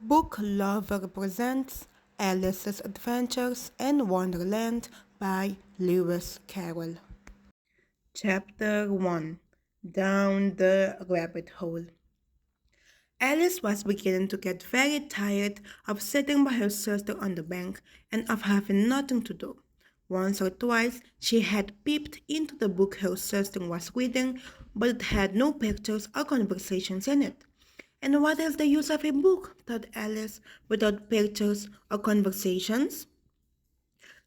Book Lover presents Alice's Adventures in Wonderland by Lewis Carroll. Chapter 1. Down the Rabbit Hole. Alice was beginning to get very tired of sitting by her sister on the bank and of having nothing to do. Once or twice she had peeped into the book her sister was reading, but it had no pictures or conversations in it. And what is the use of a book, thought Alice, without pictures or conversations?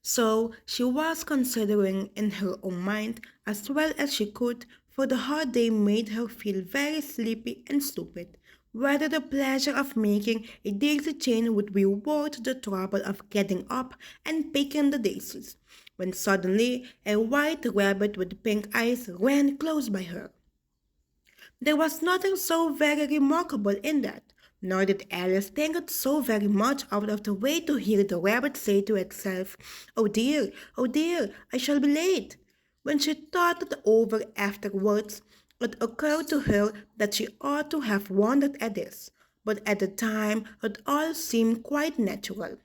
So she was considering in her own mind as well as she could, for the hot day made her feel very sleepy and stupid, whether the pleasure of making a daisy chain would be worth the trouble of getting up and picking the daisies, when suddenly a white rabbit with pink eyes ran close by her. There was nothing so very remarkable in that, nor did Alice think it so very much out of the way to hear the rabbit say to itself, oh dear, I shall be late. When she thought it over afterwards, it occurred to her that she ought to have wondered at this, but at the time it all seemed quite natural.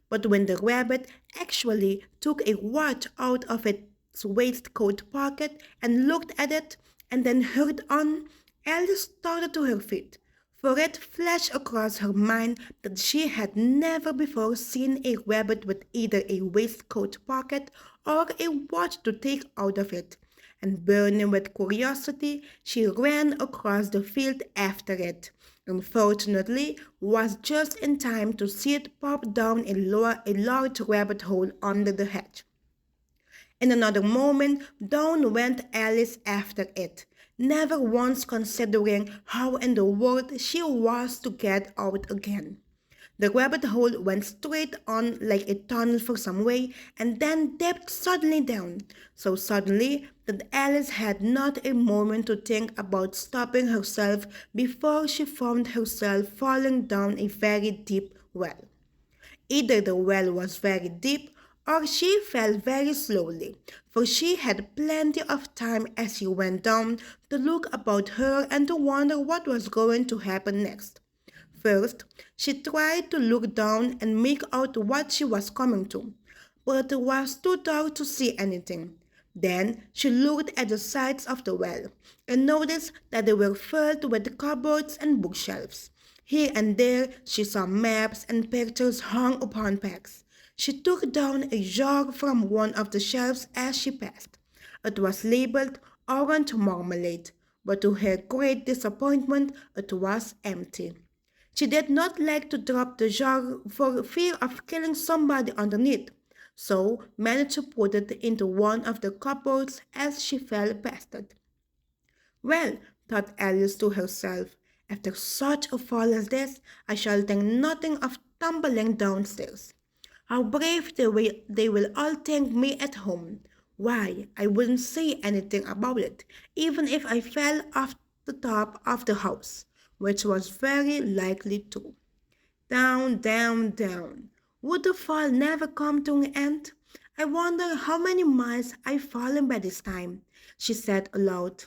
But when the rabbit actually took a watch out of its waistcoat pocket and looked at it, and then hurried on, Alice started to her feet, for it flashed across her mind that she had never before seen a rabbit with either a waistcoat pocket or a watch to take out of it, and burning with curiosity, she ran across the field after it. Unfortunately, was just in time to see it pop down a large rabbit hole under the hedge. In another moment, down went Alice after it, never once considering how in the world she was to get out again. The rabbit hole went straight on like a tunnel for some way and then dipped suddenly down, so suddenly that Alice had not a moment to think about stopping herself before she found herself falling down a very deep well. Either the well was very deep or she fell very slowly, for she had plenty of time as she went down to look about her and to wonder what was going to happen next. First, she tried to look down and make out what she was coming to, but it was too dark to see anything. Then she looked at the sides of the well and noticed that they were filled with cupboards and bookshelves. Here and there she saw maps and pictures hung upon pegs. She took down a jar from one of the shelves as she passed. It was labeled orange marmalade, but to her great disappointment it was empty. She did not like to drop the jar for fear of killing somebody underneath, so managed to put it into one of the cupboards as she fell past it. Well, thought Alice to herself, after such a fall as this, I shall think nothing of tumbling downstairs. How brave they will all think me at home. Why, I wouldn't say anything about it, even if I fell off the top of the house, which was very likely to. Down, down, down. Would the fall never come to an end? I wonder how many miles I've fallen by this time, she said aloud.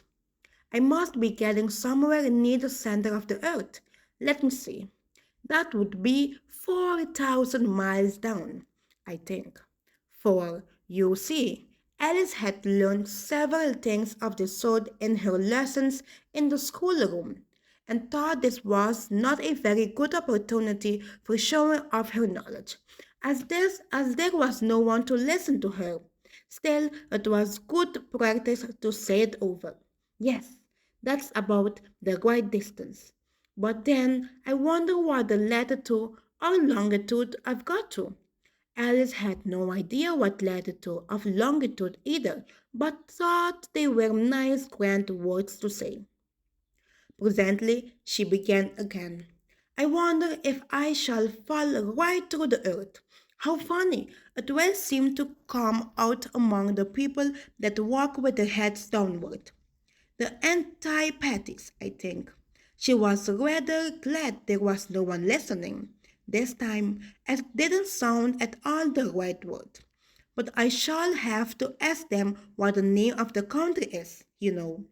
I must be getting somewhere near the center of the earth. Let me see. That would be 4,000 miles down, I think. For, you see, Alice had learned several things of the sort in her lessons in the schoolroom, and thought this was not a very good opportunity for showing off her knowledge, as there was no one to listen to her. Still, it was good practice to say it over. Yes, that's about the right distance. But then I wonder what the latitude or longitude I've got to. Alice had no idea what latitude or longitude either, but thought they were nice grand words to say. Presently she began again. I wonder if I shall fall right through the earth. How funny! It will seem to come out among the people that walk with their heads downward. The antipathies, I think. She was rather glad there was no one listening. This time it didn't sound at all the right word. But I shall have to ask them what the name of the country is, you know.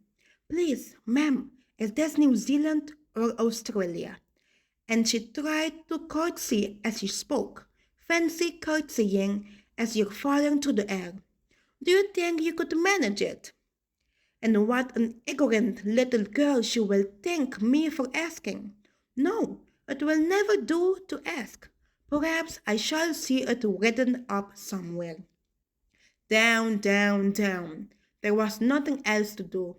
Please, ma'am, is this New Zealand or Australia? and she tried to curtsy as she spoke. Fancy curtsying as you're falling through the air. Do you think you could manage it? And what an ignorant little girl she will think me for asking. No, it will never do to ask. Perhaps I shall see it written up somewhere. Down, down, down. There was nothing else to do.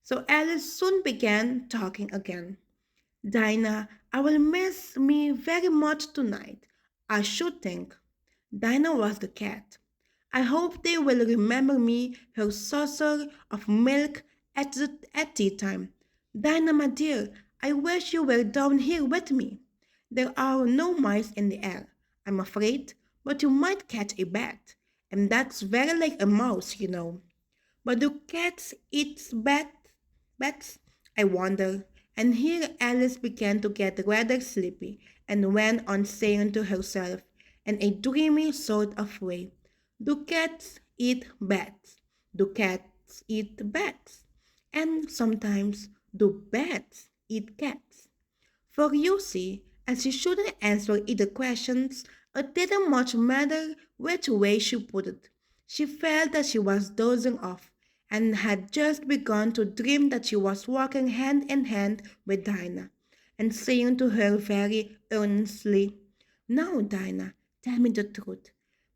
So Alice soon began talking again. Dinah, I will miss me very much tonight. I should think. Dinah was the cat. I hope they will remember me her saucer of milk at tea time. Dinah, my dear, I wish you were down here with me. There are no mice in the air, I'm afraid, but you might catch a bat, and that's very like a mouse, you know. But do cats eat bats? I wonder. And here Alice began to get rather sleepy and went on saying to herself in a dreamy sort of way, do cats eat bats? Do cats eat bats? And sometimes do bats eat cats? For you see, as she shouldn't answer either questions, it didn't much matter which way she put it. She felt that she was dozing off, and had just begun to dream that she was walking hand in hand with Dinah, and saying to her very earnestly, now, Dinah, tell me the truth.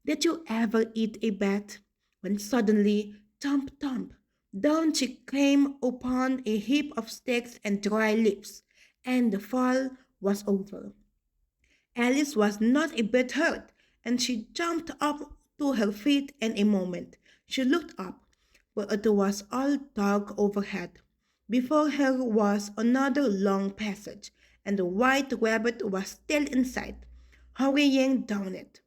Did you ever eat a bat? When suddenly, thump, thump, down she came upon a heap of sticks and dry leaves, and the fall was over. Alice was not a bit hurt, and she jumped up to her feet in a moment. She looked up, but it was all dark overhead. Before her was another long passage, and the white rabbit was still inside, hurrying down it.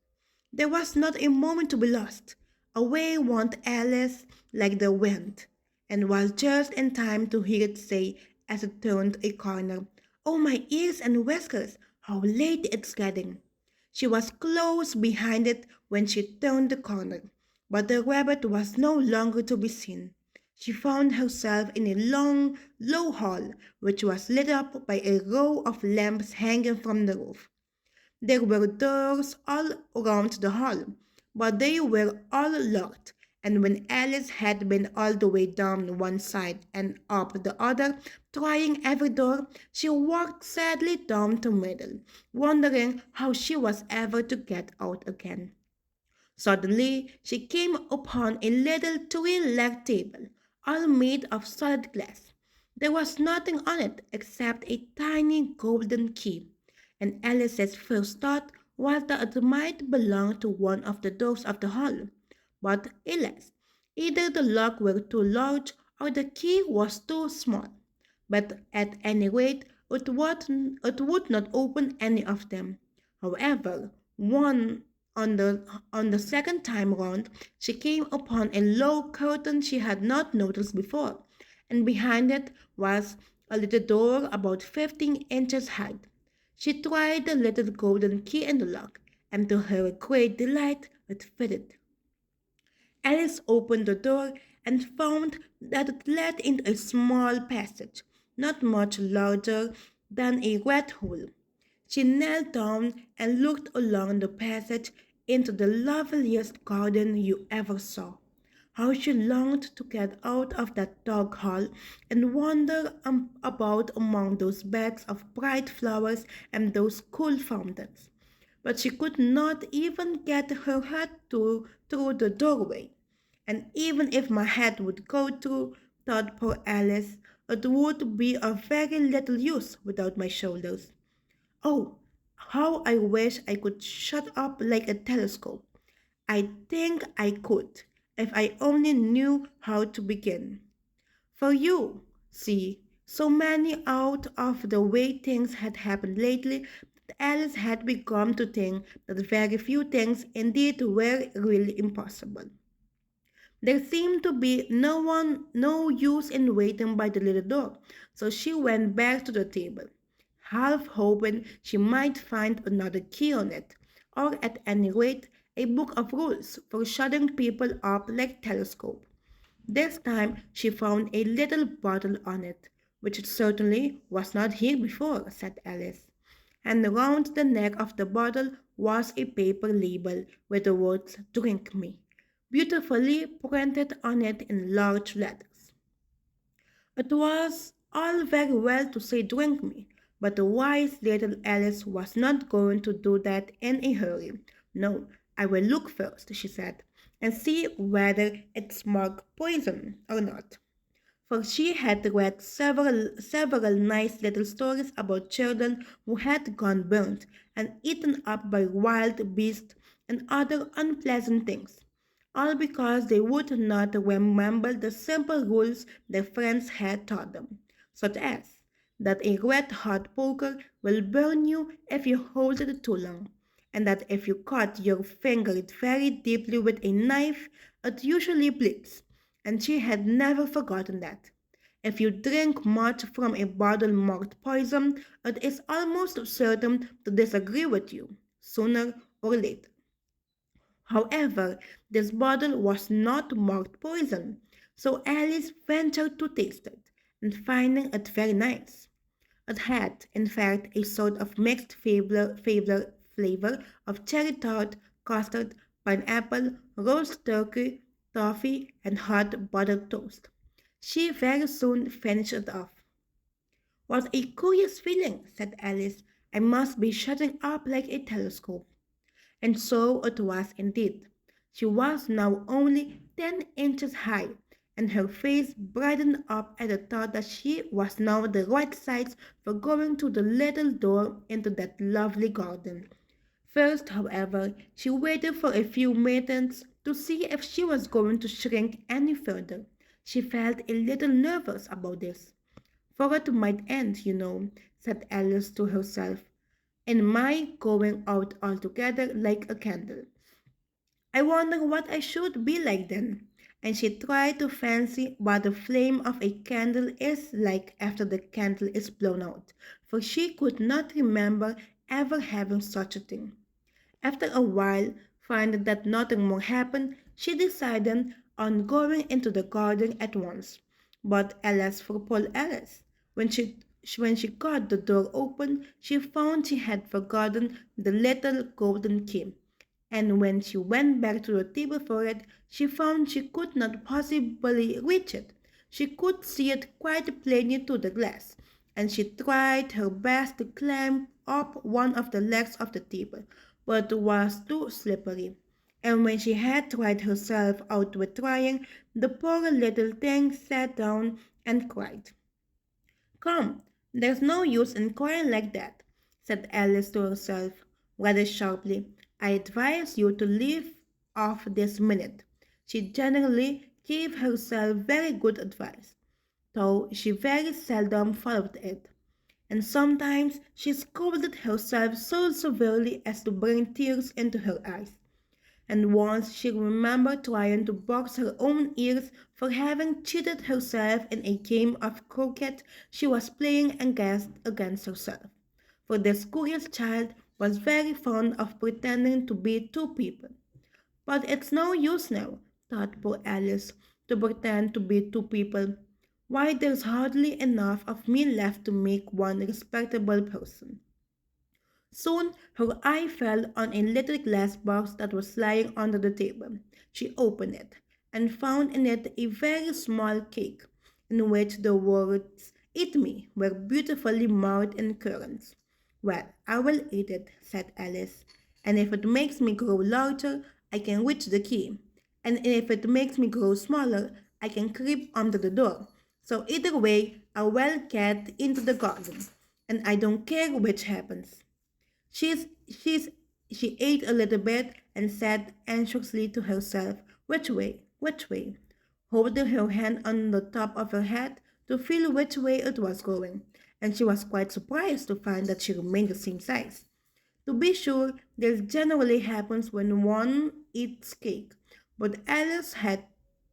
There was not a moment to be lost. Away went Alice like the wind, and was just in time to hear it say as it turned a corner, oh, my ears and whiskers, how late it's getting. She was close behind it when she turned the corner, but the rabbit was no longer to be seen. She found herself in a long, low hall, which was lit up by a row of lamps hanging from the roof. There were doors all around the hall, but they were all locked, and when Alice had been all the way down one side and up the other, trying every door, she walked sadly down the middle, wondering how she was ever to get out again. Suddenly, she came upon a little three-legged table, all made of solid glass. There was nothing on it except a tiny golden key, and Alice's first thought was that it might belong to one of the doors of the hall. But alas, either the lock were too large or the key was too small. But at any rate, it would not open any of them. However, one on the second time round, she came upon a low curtain she had not noticed before, and behind it was a little door about 15 inches high. She tried the little golden key in the lock, and to her great delight it fitted. Alice opened the door and found that it led into a small passage, not much larger than a rat hole. She knelt down and looked along the passage into the loveliest garden you ever saw. How she longed to get out of that dark hall and wander about among those beds of bright flowers and those cool fountains. But she could not even get her head through the doorway. And even if my head would go through, thought poor Alice, it would be of very little use without my shoulders. Oh, how I wish I could shut up like a telescope. I think I could, if I only knew how to begin. For you, see, so many out of the way things had happened lately that Alice had begun to think that very few things indeed were really impossible. There seemed to be no use in waiting by the little door, so she went back to the table, half hoping she might find another key on it, or at any rate a book of rules for shutting people up like telescope. This time she found a little bottle on it, which certainly was not here before, said Alice. and round the neck of the bottle was a paper label with the words "Drink Me," beautifully printed on it in large letters. It was all very well to say "drink me," but the wise little Alice was not going to do that in a hurry. "No, I will look first," she said, "and see whether it's marked poison or not." For she had read several nice little stories about children who had gone burnt and eaten up by wild beasts and other unpleasant things, all because they would not remember the simple rules their friends had taught them, such as that a red hot poker will burn you if you hold it too long, and that if you cut your finger very deeply with a knife, it usually bleeds, and she had never forgotten that. If you drink much from a bottle marked poison, it is almost certain to disagree with you, sooner or later. However, this bottle was not marked poison, so Alice ventured to taste it, and finding it very nice. It had, in fact, a sort of mixed flavor of cherry tart, custard, pineapple, roast turkey, toffee, and hot buttered toast. She very soon finished it off. "What a curious feeling," said Alice. "I must be shutting up like a telescope." And so it was indeed. She was now only 10 inches high, and her face brightened up at the thought that she was now the right size for going through the little door into that lovely garden. First, however, she waited for a few minutes to see if she was going to shrink any further. She felt a little nervous about this. "For it might end, you know," said Alice to herself, "in my going out altogether like a candle. I wonder what I should be like then." And she tried to fancy what the flame of a candle is like after the candle is blown out, for she could not remember ever having such a thing. After a while, finding that nothing more happened, she decided on going into the garden at once. But alas for poor Alice! When she got the door open, she found she had forgotten the little golden key, and when she went back to the table for it, she found she could not possibly reach it. She could see it quite plainly through the glass, and she tried her best to climb up one of the legs of the table, but it was too slippery. And when she had tried herself out with trying, the poor little thing sat down and cried. "Come, there's no use in crying like that," said Alice to herself, rather sharply. "I advise you to leave off this minute." She generally gave herself very good advice, though she very seldom followed it, and sometimes she scolded herself so severely as to bring tears into her eyes. And once she remembered trying to box her own ears for having cheated herself in a game of croquet she was playing against herself. For this curious child was very fond of pretending to be two people. "But it's no use now," thought poor Alice, "to pretend to be two people. Why, there's hardly enough of me left to make one respectable person." Soon her eye fell on a little glass box that was lying under the table. She opened it, and found in it a very small cake, in which the words "Eat me" were beautifully marked in currants. "Well, I will eat it," said Alice, "and if it makes me grow larger, I can reach the key, and if it makes me grow smaller, I can creep under the door. So either way, I will get into the garden, and I don't care which happens." She's she ate a little bit and said anxiously to herself, "Which way? Which way?" holding her hand on the top of her head to feel which way it was going, and she was quite surprised to find that she remained the same size. To be sure, this generally happens when one eats cake, but Alice had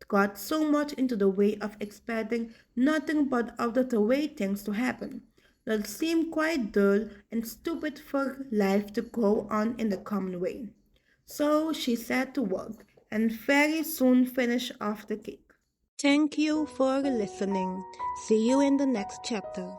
got so much into the way of expecting nothing but out of the way things to happen, that it seemed quite dull and stupid for life to go on in the common way. So she set to work, and very soon finished off the cake. Thank you for listening. See you in the next chapter.